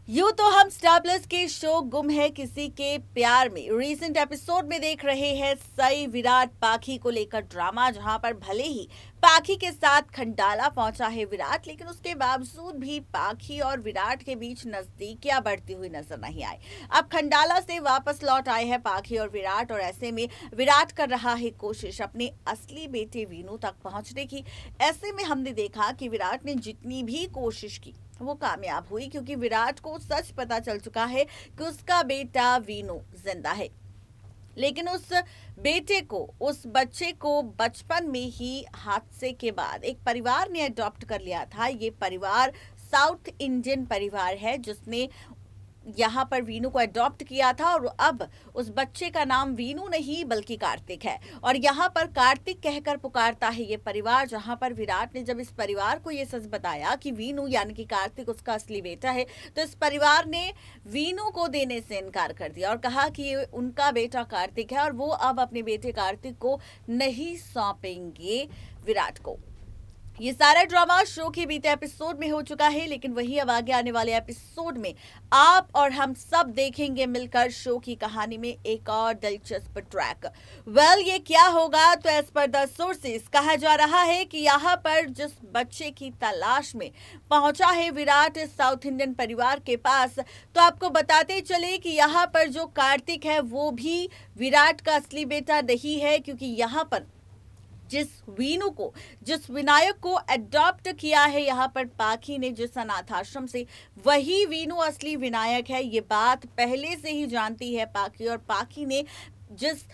यूं तो हम स्टार प्लस के शो गुम है किसी के प्यार में रीसेंट एपिसोड में देख रहे हैं सई विराट पाखी को लेकर ड्रामा, जहां पर भले ही पाखी के साथ खंडाला पहुंचा है विराट, लेकिन उसके बावजूद भी पाखी और विराट के बीच नजदीकियां बढ़ती हुई नजर नहीं आई। अब खंडाला से वापस लौट आए हैं पाखी और विराट, और ऐसे में विराट कर रहा है कोशिश अपने असली बेटे वीनू तक पहुंचने की। ऐसे में हमने देखा कि विराट ने जितनी भी कोशिश की वो कामयाब हुई, क्योंकि विराट को सच पता चल चुका है कि उसका बेटा वीनू जिंदा है। लेकिन उस बच्चे को बचपन में ही हादसे के बाद एक परिवार ने अडॉप्ट कर लिया था। ये परिवार साउथ इंडियन परिवार है जिसने यहाँ पर वीनू को अडॉप्ट किया था, और अब उस बच्चे का नाम वीनू नहीं बल्कि कार्तिक है। और यहाँ पर कार्तिक कहकर पुकारता है ये परिवार। जहाँ पर विराट ने जब इस परिवार को ये सच बताया कि वीनू यानी कि कार्तिक उसका असली बेटा है, तो इस परिवार ने वीनू को देने से इनकार कर दिया और कहा कि ये उनका बेटा कार्तिक है और वो अब अपने बेटे कार्तिक को नहीं सौंपेंगे विराट को। ये सारा ड्रामा शो के बीते एपिसोड में हो चुका है, लेकिन वही अब आगे आने वाले एपिसोड में आप और हम सब देखेंगे मिलकर शो की कहानी में एक और दिलचस्प ट्रैक। ये क्या होगा? तो एज पर द सोर्सेस कहा जा रहा है कि यहाँ पर जिस बच्चे की तलाश में पहुंचा है विराट इस साउथ इंडियन परिवार के पास, तो आपको बताते चले कि यहाँ पर जो कार्तिक है वो भी विराट का असली बेटा नहीं है, क्योंकि यहाँ पर जिस विनायक को अडॉप्ट किया है यहाँ पर पाखी ने जिस अनाथ आश्रम से, वही वीनू असली विनायक है। ये बात पहले से ही जानती है पाखी, और पाखी ने जिस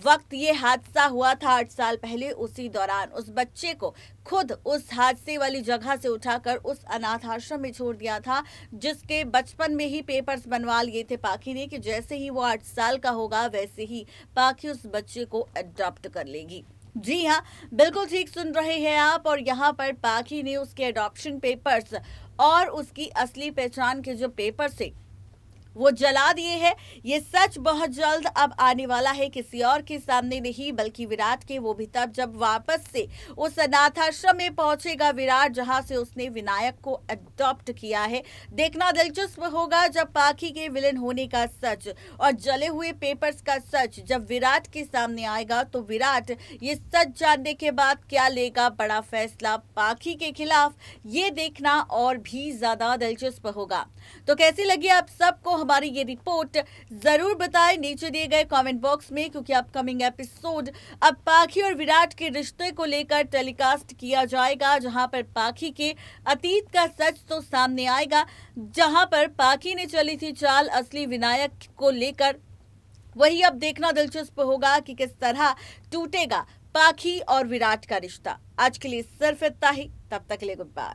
वक्त ये हादसा हुआ था 8 साल पहले, उसी दौरान उस बच्चे को खुद उस हादसे वाली जगह से उठाकर उस अनाथ आश्रम में छोड़ दिया था, जिसके बचपन में ही पेपर्स बनवा लिए थे पाखी ने कि जैसे ही वो 8 साल का होगा वैसे ही पाखी उस बच्चे को अडॉप्ट कर लेगी। जी हाँ, बिल्कुल ठीक सुन रहे हैं आप। और यहाँ पर पाखी ने उसके अडॉप्शन पेपर्स और उसकी असली पहचान के जो पेपर्स थे वो जला दिए हैं। ये सच बहुत जल्द अब आने वाला है, किसी और के सामने नहीं बल्कि विराट के, वो भी तब जब वापस से उस अनाथ आश्रम में पहुंचेगा विराट जहां से उसने विनायक को अडॉप्ट किया है। देखना दिलचस्प होगा जब पाखी के विलेन होने का सच और जले हुए पेपर्स का सच जब विराट के सामने आएगा, तो विराट ये सच जानने के बाद क्या लेगा बड़ा फैसला पाखी के खिलाफ, ये देखना और भी ज्यादा दिलचस्प होगा। तो कैसी लगी आप सबको हमारी ये रिपोर्ट? जरूर बताएं नीचे दिए गए कमेंट बॉक्स में, क्योंकि अपकमिंग एपिसोड अब पाखी और विराट के रिश्ते को लेकर टेलीकास्ट किया जाएगा, जहां पर पाखी के अतीत का सच तो सामने आएगा, जहां पर पाखी ने चली थी चाल असली विनायक को लेकर। वही अब देखना दिलचस्प होगा कि किस तरह टूटेगा पाखी और विराट का रिश्ता। आज के लिए सिर्फ इतना ही, तब तक के लिए गुड बाय।